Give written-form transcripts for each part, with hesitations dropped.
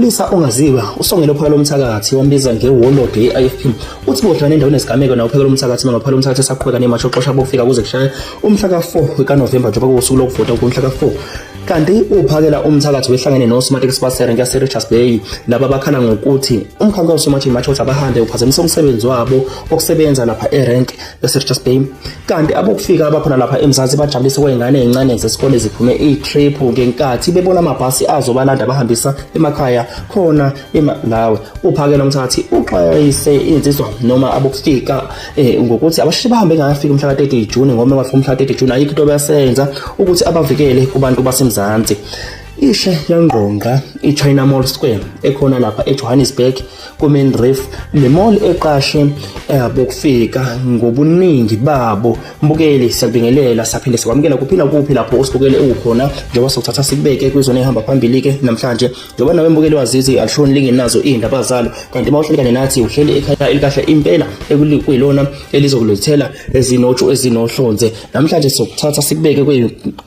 Umlisa ongaziwa usongela uphakela umthakathi wambiza ngewarlord ye-IFP uthi bodlana endaweni esigameko nawo uphakela umthakathi mangaphakela umthakathi esaqhubeka nemasho oxosha bokufika kuze kushaya umhla ka4 kaNovember njengoba kusuku lokuvota kumhla ka4 kanti uphakela umthakathi wehlangene noSmart Expaser ngase Richards Bay laba bakhala ngokuthi umkhankaso mathi abahambe uphazamisa umsebenzi wabo okusebenza lapha erank yase Richards Bay kanti abokufika abakhona lapha eMzansi bajabulise kwengane ezincane zesikole ziphume i-trip ngenkathi bebona amabhasi azobalanda bahambisa emakhaya khona lawe uphakela umthakathi uxwayise insizwa noma abokufika ngokuthi abashishi bahambe ngafika umhla ka30 June ngoba ngafika umhla ka30 June ayikho into bayasenza ukuthi abavikele kubantu basemzansi. Ishe yangqonga iChina Mall Square ekhona lapha eJohannesburg kuMain Reef le mall eqashe abokufika ngobuningi babo mbukeli siyabingelela saphinde sikwamukela kuphila kuphi lapho usibukele ukhona njengoba sokuthatha sikubeke kwizona ehamba phambili ke namhlanje njengoba nawe mbukeli wazizi alishoni lingenazo indaba zalo kanti mawuhlelekane nathi uhleli ekhaya elikahle impela ekuyilona elizokulethela ezinotshu ezinohlonze namhlanje sokuthatha sikubeke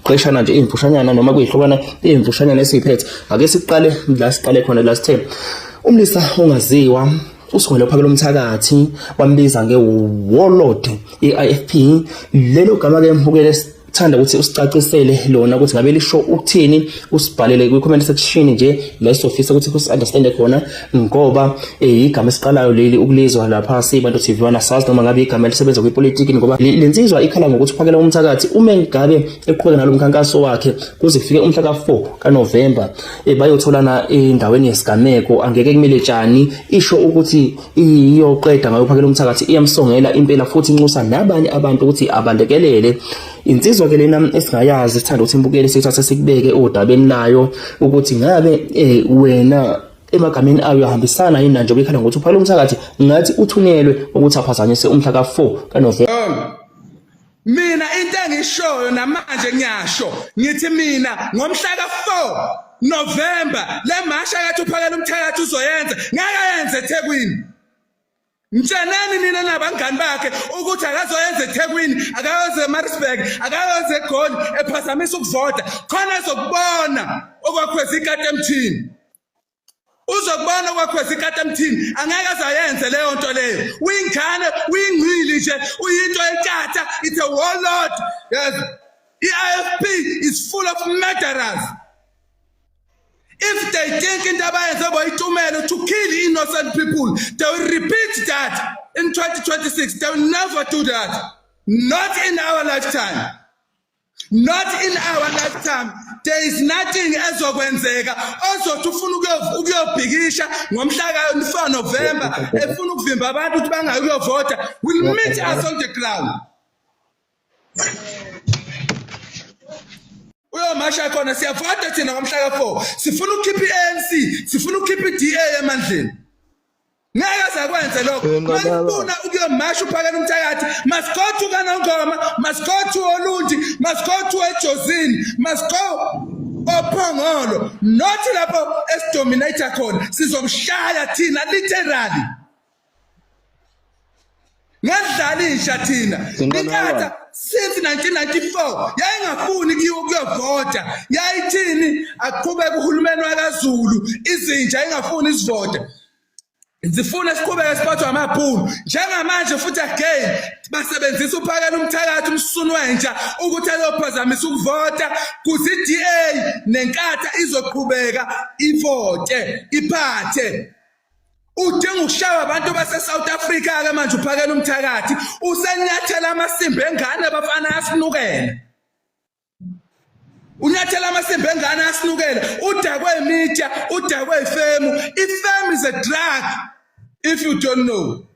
kweqeshana nje impushanyana noma kuyihlokana impushanyana esiphethe ake siqale la siqale khona la sithe umlisa ongaziwa usongela uphakela umthakathi wambiza ngewarlord ye-IFP lelo gama ke mbukele thanda ukuthi usicacisele lona ukuthi ngabe lisho ukuthini usibhalele kwi-comment section nje la isofisa ukuthi usi-understand khona ngoba igama esiqalayo leli ukulizwa lapha sibantu TV wana sazi noma ngabe igama elisebenza kwipolitiki ngoba lensizwa ikhala ngokuthi uphakela umthakathi uma ngabe eqhubeka nalo mkhankaso wakhe kuze kufike umhla ka4 kaNovember bayotholana endaweni yesigameko angeke kumele tshani isho ukuthi iyoqeda ngayo uphakela umthakathi iyamsongela impela futhi inxusa nabanye abantu ukuthi abalekelele insizwa ke lena esingayazi sithanda ukuthi imbukeli sithatha sikubeke odabeni layo ukuthi ngabe wena emagameni ayo yahambisana yini nje bekhala ngokuthi uphakela umthakathi ngathi uthunyelwe ukuthi aphazanyise umhla ka4 kaNovember. Mina into engishoyo namanje ngiyasho ngithi mina ngomhla ka4 November le masha yathi uphakela umthakathi uzoyenza ngeke yenze eThekwini. Mtshanani nina nabangani bakhe ukuthi akazoyenza eThekwini akayoze eMaritzburg akayoze eGoli ephazamisa ukuvota khona ezokubona okwakhweza ikati emthini uzokubona okwakhweza ikati emthini angeke azayenze leyo nto leyo uyingane uyingcili nje uyinto enkatha it's a warlord. Yes, IFP is full of murderers. If they think in the to kill innocent people, they will repeat that in 2026. They will never do that. Not in our lifetime. Not in our lifetime. There is nothing else also to ukuyobhikisha ngomhla ka4 November efuna ukuvimba abantu ukuthi bangayovota will meet us on the ground. Uyomasha khona siyavota thina ngomhla ka4 sifuna ukukhipha iANC sifuna ukukhipha iDA emandleni ngeke sakwenze lokho masifuna ukuyomasha uphakela umthakathi must go to kaNongoma must go to Olundi must go to eJozini must go oPhongolo not lapho esidominator khona sizomshaya thina literally ngadlalisha thina ikatha since 1994 yayingafuni ukuyovota yayithini aqhubeka uhulumeni wakaZulu izinja ingafuni isivota zifuna siqhubeke siphathwa amabhulu njengamanje futhi again basebenzisa uphakela umthakathi umsunu wenja ukuthi ayophazamisa ukuvota kuze iDA nenkatha izoqhubeka ivote iphathe. Udinga ukushaya abantu base South Africa ke manje uphakela umthakathi usenyathela amasimbi engane abafana yasinukela unyathela amasimbi engane yasinukela udakwe imedia udakwe ifemu. Ifemu is a drug if you don't know.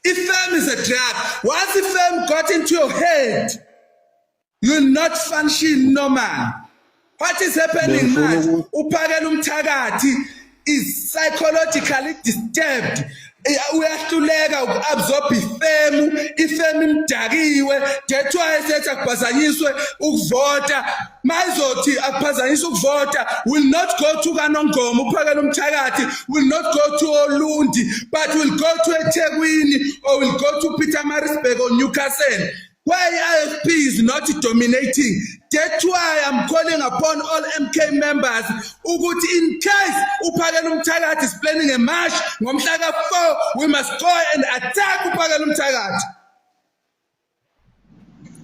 Ifemu is a drug. Once ifemu got into your head you will not function normal. What is happening manje uphakela umthakathi is psychologically disturbed. Uyahluleka ukuabsorb ifemu imdakiwe that's why esethi akuphazanyiswe ukuvota mayizothi akuphazanyiswe ukuvota will not go to kaNongoma uphakela umthakathi will not go to Olundi but will go to eThekwini or will go to Pietermaritzburg or Newcastle. why IFP is not dominating. That's why I'm calling upon all MK members ukuthi in case uPhakela Umthakathi is planning a march ngomhla ka-4, we must go and attack uPhakela Umthakathi.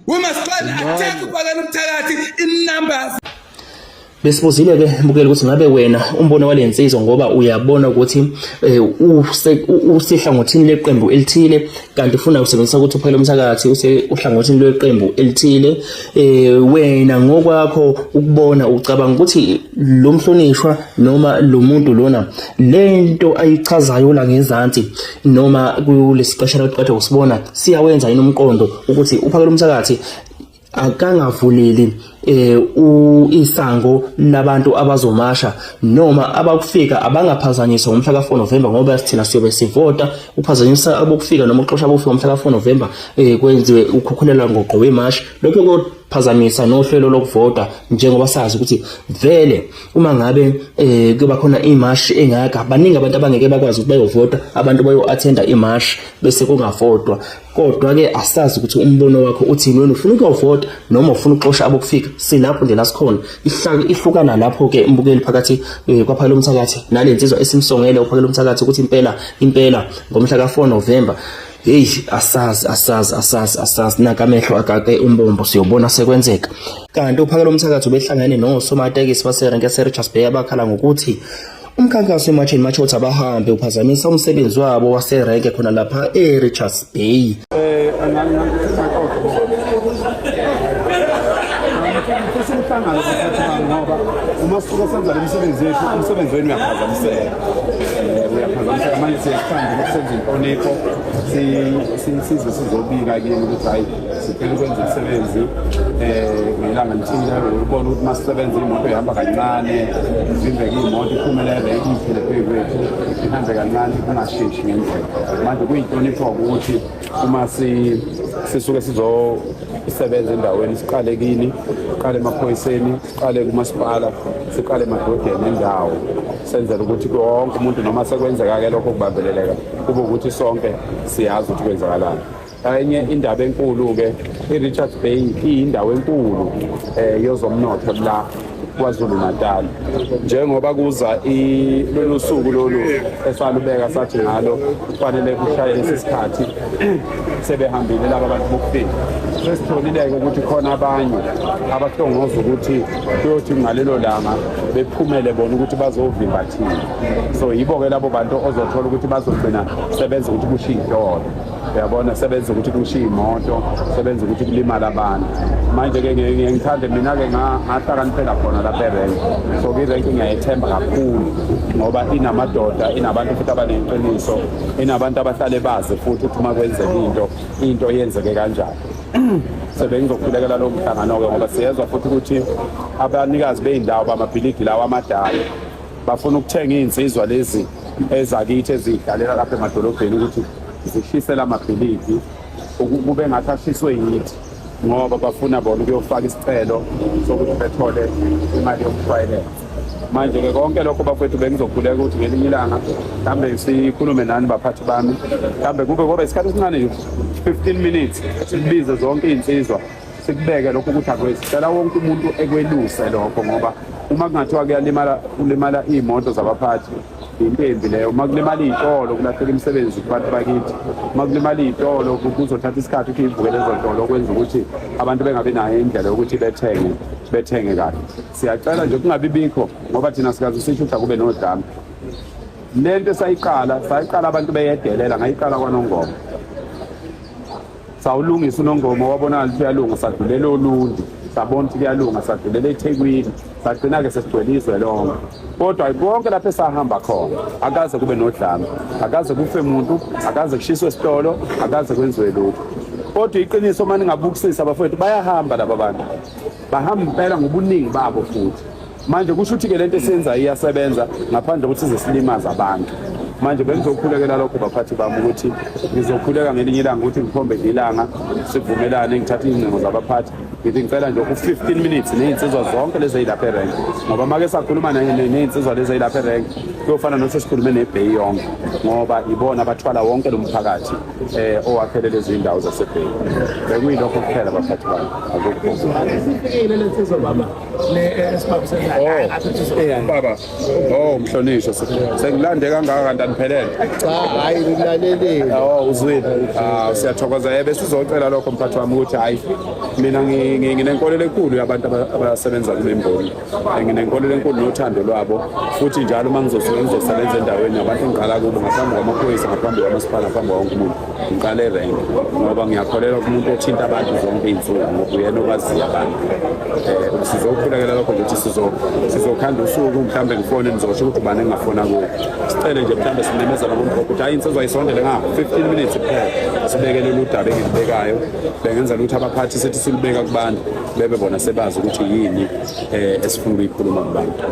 We must go and attack uPhakela Umthakathi in numbers. Besibuzile ke mbukeli ukuthi ngabe wena umbono walensizwa ngoba uyabona ukuthi usihlangothini leqembu elithile kanti ufuna ukusebenzisa ukuthi uPhakela Umthakathi uhlangothini leqembu elithile wena ngokwakho ukubona ucabanga ukuthi lo mhlonishwa noma lo muntu lona lento ayichazayo la ngezansi noma kulesiqeshana oqeda usibona siyawenza yini umqondo ukuthi uPhakela Umthakathi akangavuleli isango labantu abazomasha noma abakufika abangaphazanyiswa ngomhla ka4 November ngoba sithina siyobe sivota uphazanyisa abokufika noma uxosha abofika ngomhla ka4 November kwenziwe ukukhukhulelwa ngoqowe march lokho kophazamisa nohlelo lokuvota njengoba sazi ukuthi vele uma ngabe kuba khona imarch engaka baningi abantu abangeke bakwazi ukuthi bayovota abantu bayo attenda imarch bese kungavotwa kodwa ke asazi ukuthi umbono wakho uthini wena ufuna ukuvota noma ufuna uxosha abokufika silapho nje la sikhona ihlukana lapho ke imbukeli phakathi kwaPhakela Umthakathi nalensizwa esimsongele uPhakela Umthakathi ukuthi impela ngomhla ka4 November hey asazi nakamehlo akake umbombo siyobona sekwenzeka kanti uPhakela Umthakathi ubehlangene nosomatekisi baserenke yaseRichards Bay abakhala ngokuthi umkhankaso eMarchini Machothi abahambe uphazamisa umsebenzi wabo waserenke khona lapha eRichards Bay ngoba uma sisuka senza le misebenzi yethu umsebenzi wenu uyaphazamiseka manje siyahamba ukusenza inhlonipho sizwe sizobika kini ukuthi hayi siphela ukwenza umsebenzi ngelanga lithile ubona ukuthi masisebenza imoto ihamba kancane ivimbeke imoto iphumelele iphile kwethu ihambe kancane kungasheshi ngendlela manje kuyinhlonipho ukuthi uma sisuke sizosebenza endaweni siqale kini siqale emaphoyiseni siqale kumasipala siqale emadodeni endawo senzela ukuthi wonke umuntu noma sekwenzeka-ke lokho kubambeleleka kube ukuthi sonke siyazi ukuthi kwenzakalani enye indaba enkulu-ke iRichards Bay iyindawo enkulu yezomnotho la KwaZulu Natal njengoba kuza lolu suku lolu esalubeka sathi ngalo kufanele kushaye lesi sikhathi sebehambile laba bantu bokufika sesitholile ukuthi khona abanye abahlongoza ukuthi kuyothi ngalelo langa bephumele bona ukuthi bazovimba thina so yibo-ke labo bantu ozothola ukuthi bazogcina sebenza ukuthi kushiye idolo uyabona sebenza ukuthi kushiye imoto sebenza ukuthi kulimala abantu manje-ke ngithande mina-ke ngahlakaniphela khona lapha erenki so irenki ngiyayithemba kakhulu ngoba inamadoda inabantu futhi abaneqiniso inabantu abahlale bazi futhi ukuthi uma kwenzeka into yenzeke kanjani sebengizokhulekela lo mhlangano-ke ngoba siyezwa futhi ukuthi abanikazi bey'ndawo bamabhilidi lawo amadala bafuna ukuthenga iy'nsizwa lezi ezakithi eziy'hlalela lapha emadolobheni ukuthi zishisela amabhilidi kube ngathi ashiswe yithi ngoba bafuna bona ukuyofaka isicelo sokuthi bethole imali yokushwayelela manje-ke konke lokho bafethu bengizokhuleka ukuthi ngelinye ilanga mhlawumbe sikhulume nani baphathi bami mhlawumbe kube isikhathi esincane nje 15 minutes sibize zonke iy'nsizwa sikubeke lokho ukuthi akwesicela wonke umuntu ekweluse lokho ngoba uma kungathiwa kulimala iy'moto zabaphathi impembi leyo uma kulimala iy'tolo kulahleka imisebenzi kubantu bakithi uma kulimala iy'tolo kuzothatha isikhathi ukuthi ivukele lezo tolo okwenza ukuthi abantu bengabi nayo indlela yokuthi bethenge kahle siyacela nje kungabi bikho ngoba thina sikaze sisho ukuthi akube nodlame lento sayiqala abantu beyedelela ngayiqala kwaNongoma sawulungisa uNongoma wabona ukuthi uyalunga sadlulela olundi sabona ukuthi kuyalunga sadlulela eThekwini sagcina-ke sesigcwelizwe lonke kodwa konke lapho esahamba khona akaze kube nodlame akaze kufe umuntu akaze kushiswe esitolo akaze kwenziwe lutho kodwa iqiniso uma ningabukisisa bafowethu bayahamba laba bantu bahamba impela ngobuningi babo futhi manje kusho ukuthi-ke lento esenza iyasebenza ngaphandle kokuthi size silimaze abantu manje bengizokhulekela lokho baphathi bami ukuthi ngizokhuleka ngelinye ilanga ukuthi ngikhombe ilanga sivumelane ngithathe izingcingo zabaphathi ngithi ngicela nje u-15 minutes ney'nsizwa zonke lezi ey'lapha erenki ngoba make sakhuluma ney'nsizwa lezi ey'lapha erenki kuyofana nokuthi sikhulume nebheyi yonke ngoba ibona abathwala wonke lo mphakathi owakhele lezi iy'ndawo zasebheyi bekuyilokho kuphela baphathi bami baba mhlonishwa sengilande kangaka kanti aniphelele cha hayi ngilalelile uzwile siyathokoza besizocela lokho mphathi wami ukuthi hayi mina nginenkolelo enkulu yabantu abasebenza kule mboni nginenkolelo enkulu nothando lwabo futhi njalo uma ngizosebenza endaweni nabantu engiqala kubo ngaphambi kwamaphoyisa ngaphambi kwamasipala ngaphambi wonke umuntu ngiqale erenki ngoba ngiyakholelwa kumuntu othinta abantu zonke iy'nsuku ngoba uyena okwaziyo abantu sizokhulekela lokho ukuthi sizokhanda usuku mhlawumbe ngifone nizosho ukuthi ubani engingafona kuwo sicele nje mhlawumbe sinemezela ngomqoqo ukuthi hayi insizwa ayisondele nga-15 minutes kuphela sibekele udaba engilibekayo bengenza ukuthi abaphathi sethi silibeka kubantu bebe bona sebazi ukuthi yini esifuna ukuyikhuluma kubantu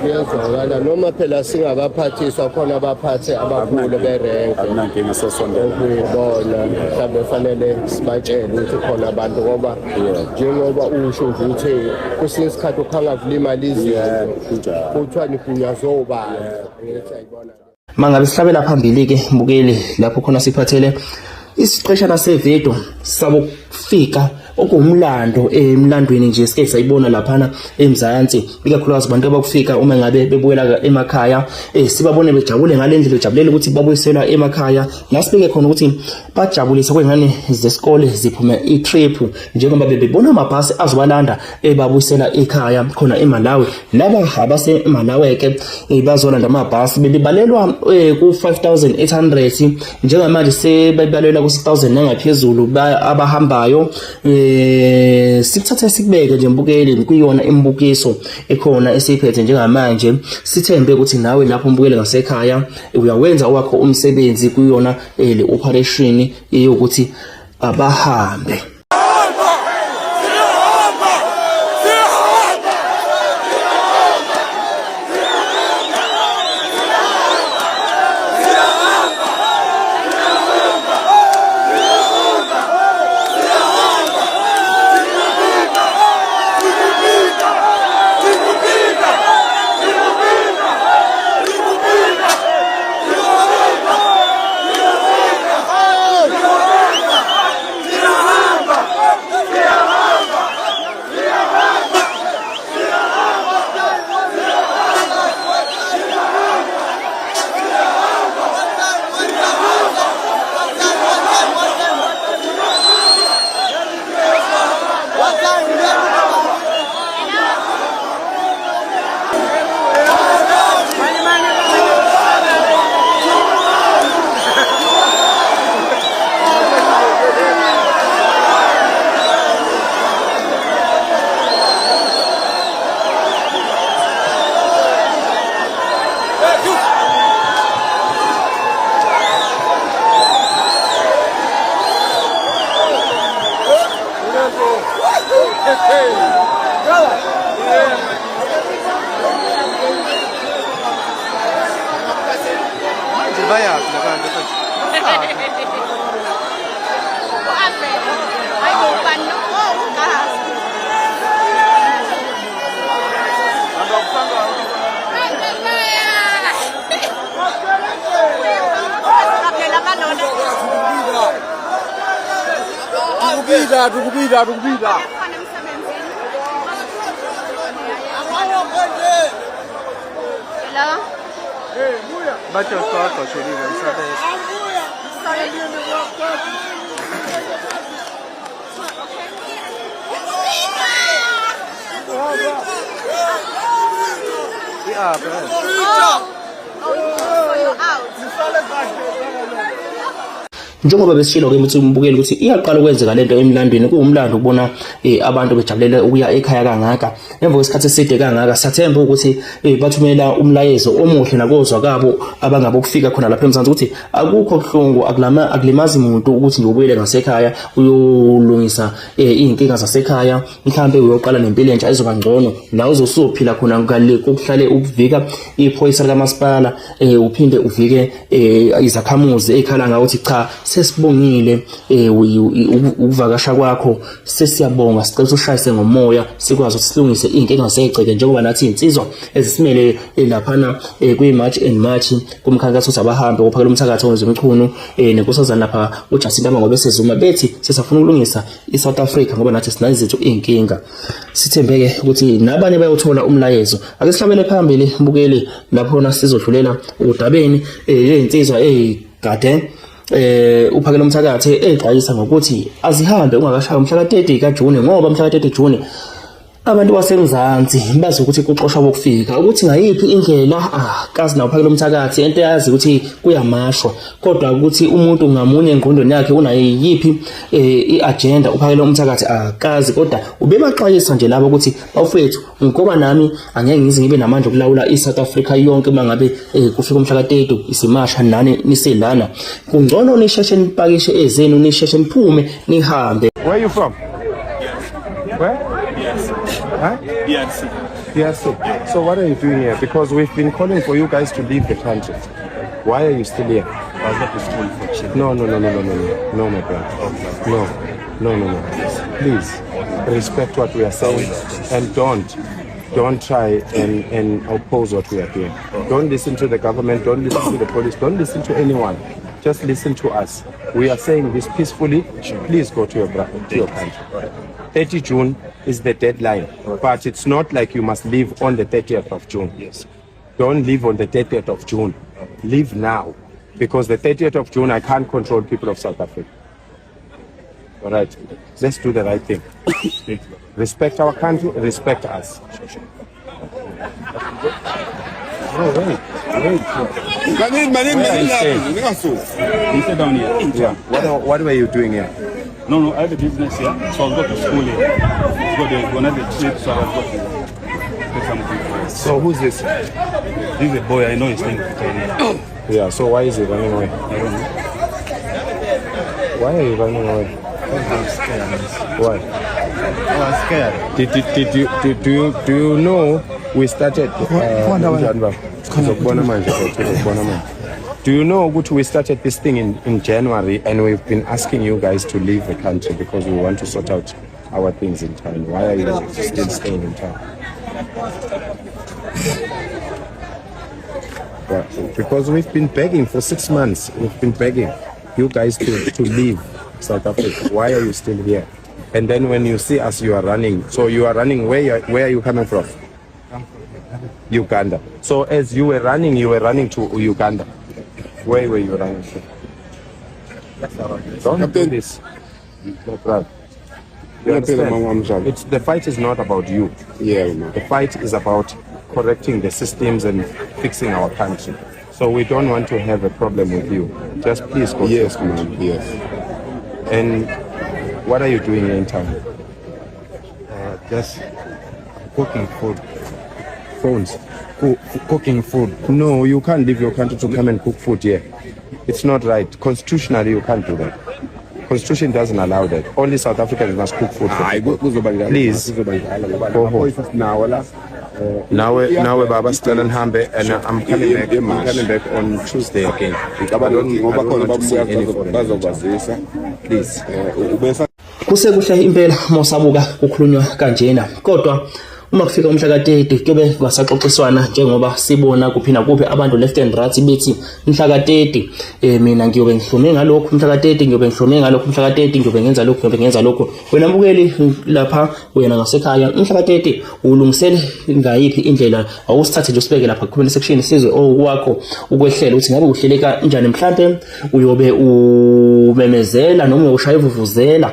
kuyazwakala noma phela singabaphathiswa khona abaphathi abakhulu berenke akunankinga sesondela okuyibona mhlawumbe fanele sibatshele ukuthi khona abantu ngoba njengoba usho nje ukuthi kwesinye isikhathi ukhanga kulimala izinto kuthiwa nigunyazoba ngithi ayibona mangabe sihlabela phambili ke mbukeli lapho khona siphathele isiqeshana sevideo sabo kufika okuwumlando emlandweni nje sike sayibona laphana eMzansi ikakhulukazi abantu abakufika uma ngabe bebuyela emakhaya sibabone bejabule ngalendlela bejabulela ukuthi babuyiselwa emakhaya nasibeke khona ukuthi bajabulise kwengane zesikole ziphume itrip njengoba bebona amabhasi azobalanda babuyisela ekhaya khona eMalawi laba abase Malawi ke bazolanda amabhasi bebalelwa ku 5800 njengamanje sebebalelwa ku 6000 nangaphezulu abahambayo sikuthatha sikubeke nje mbukeli kuyona imibukiso ekhona esiphethe njengamanje sithembe ukuthi nawe lapho mbukele ngasekhaya uyawenza wakho umsebenzi kuyona le operation yokuthi abahambe Tukubida. Hello? Baca kau sini kan sampai. Yeah, oh, you're out. njengoba besishilo ke ukuthi umbukeli ukuthi iyaqala ukwenzeka lento emlandweni kuwumlando ukubona abantu bejabulele ukuya ekhaya kangaka emva kwesikhathi eside kangaka sathemba ukuthi bathumela umlayezo omuhle nakozwa kabo abangabo ukufika khona lapha eMzansi ukuthi akukho kuhlungu akulimazi umuntu ukuthi nje ubuyele ngasekhaya uyolungisa izinkinga zasekhaya mhlambe uyoqala nempilo entsha ezoba ngcono la uzosuphila khona ngale kokuhlale ukuvika iphoyisa likamasipala uphinde uvike izakhamuzi ekhala ngathi cha sesibongile ukuvakasha kwakho sesiyabonga sicela ushayise ngomoya sikwazi ukuthi silungise inkinga zegceke njengoba nathi insizwa ezisimele laphana kwi-March and March kumkhankaso sabahambe ophakela umthakatho wezemichunu nenkosazana lapha uJacinta ngoba besezuma bethi sesafuna ukulungisa iSouth Africa ngoba nathi sinazo izinto inkinga sithembeke ukuthi nabanye bayothola umlayezo ake sihlabele phambili mbukeli lapho na sizodlulela udabeni insizwa gade uphakela umthakathe exwayisa ngokuthi azihambe ungakashaya umhla ka-30 kaJuni ngoba umhla ka-30 Juni abantu baseMzansi bazi ukuthi kuxoshwa bokufika ukuthi ngayiphi indlela kazi nawo phakela umthakathi into yazi ukuthi kuyamashwa kodwa ukuthi umuntu ngamunye engqondweni yakhe unayiphi iagenda uphakela umthakathi akazi kodwa ubebaxwayisa nje labo ukuthi bafethu ngoba nami angeke ngize ngibe namandla okulawula iSouth Africa yonke mangabe kufika umhla ka-30 isimasha nani niselana kungcono nisheshe nipakishe ezenu nisheshe niphume nihambe. Where are you from? Where? Huh? DRC. So what are you doing here? Because we've been calling for you guys to leave the country. Why are you still here? I was not to school for children. No, my friend. No. Please respect what we are saying and don't try and oppose what we are doing. Don't listen to the government. Don't listen to the police. Don't listen to anyone. Just listen to us. We are saying this peacefully. Please go to your country. 30 June is the deadline, but it's not like you must leave on the 30th of June. Yes. Don't leave on the 30th of June. Leave now, because the 30th of June, I can't control people of South Africa. All right, let's do the right thing. Respect our country, respect us. You sit down here. Yeah. What were you doing here? No, I have a business here, so I'll go to school here. Go to another trip, so I'll go to take something. So who's this? This is a boy, I know he's staying in China. Yeah, so why is he running away? I don't know. Why are you running away? I'm scared. Why? I was scared. Do you know we started do you know what we started this thing in January, and we've been asking you guys to leave the country because we want to sort out our things in town. Why are you still staying in town? Yeah, because we've been begging for 6 months. We've been begging you guys to leave South Africa. Why are you still here? And then when you see us, you are running. So you are running. Where are you coming from? Uganda. So as you were running to Uganda. Where were you running to? Don't do this. You understand? The fight is not about you. Yeah, the fight is about correcting the systems and fixing our country. So we don't want to have a problem with you. Just please go. Yes, ma'am. Yes. And what are you doing in town? Just cooking food. Phones. Cooking food. No, you can't leave your country to come and cook food here. It's not right. Constitutionally, you can't do that. Constitution doesn't allow that. Only South Africans must cook food. Please go home. Now Baba still in Hambe, and I'm coming back on Tuesday again. I don't want to see any foreign. Please. Kusekuhle impela mosabuka kukhulunywa kanjena kodwa uma kufika umhla ka-30 kuyobe kungasaxoxiswana njengoba sibona kuphina kuphi abantu left and right bethi umhla ka-30 mina ngiyobe ngihlume ngalokho umhla ka-30 ngiyobe ngihlume ngalokho umhla ka-30 ngiyobe ngenza lokho wena mbukeli lapha wena ngasekhaya umhla ka-30 ulungisele ngayiphi indlela awusithathe nje usibeke lapha comment section sizwe okwakho ukwehlela ukuthi ngabe uhlele kanjani mhlambe uyobe umemezela noma ushaya ivuvuzela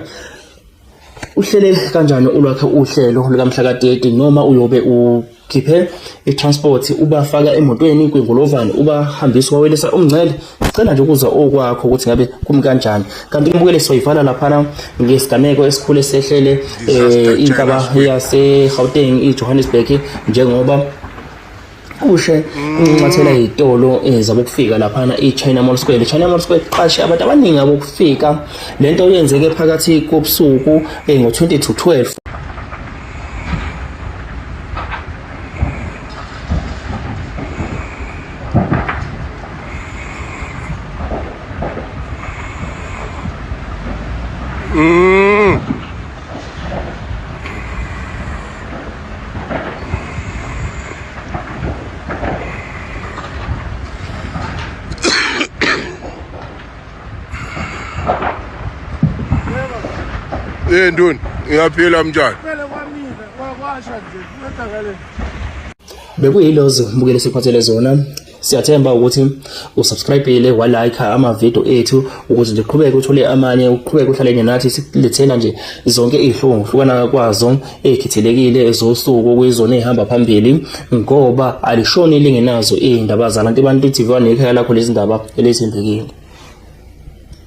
uhlele kanjani ulwakhe uhlelo lika mhla ka-30 noma uyobe khiphe i-transport ubafaka emotweni kwingolovane ubahambisa wawelisa umngcele. Sicela nje ukuzwa okwakho ukuthi ngabe kumi kanjani. Kanti imbukelo siyivala laphana ngesigameko esikhulu esehlele inkaba yase-Gauteng i-Johannesburg njengoba kushe uncathela izitolo zabokufika laphana i-China Mall Square. I-China Mall Square qashe abantu abaningi abokufika. Lento yenzeke phakathi kobusuku ngo-20 to 12. Nduni ngiyaphila mnjani? Bekuyilozo mbukele siphathele zona. Siyathemba ukuthi usubscribe-ile walike ama-video ethu ukuze nje uqhubeke uthole amanye, uqhubeke uhlalene nathi silethela nje zonke izihloko hlukana kwazo ezikhethekile ezosuku kuyizona ezihamba phambili ngoba alishoni lingenazo izindaba zalantu abantu TV1 ekhaya lakho lezi ndaba elethembekile.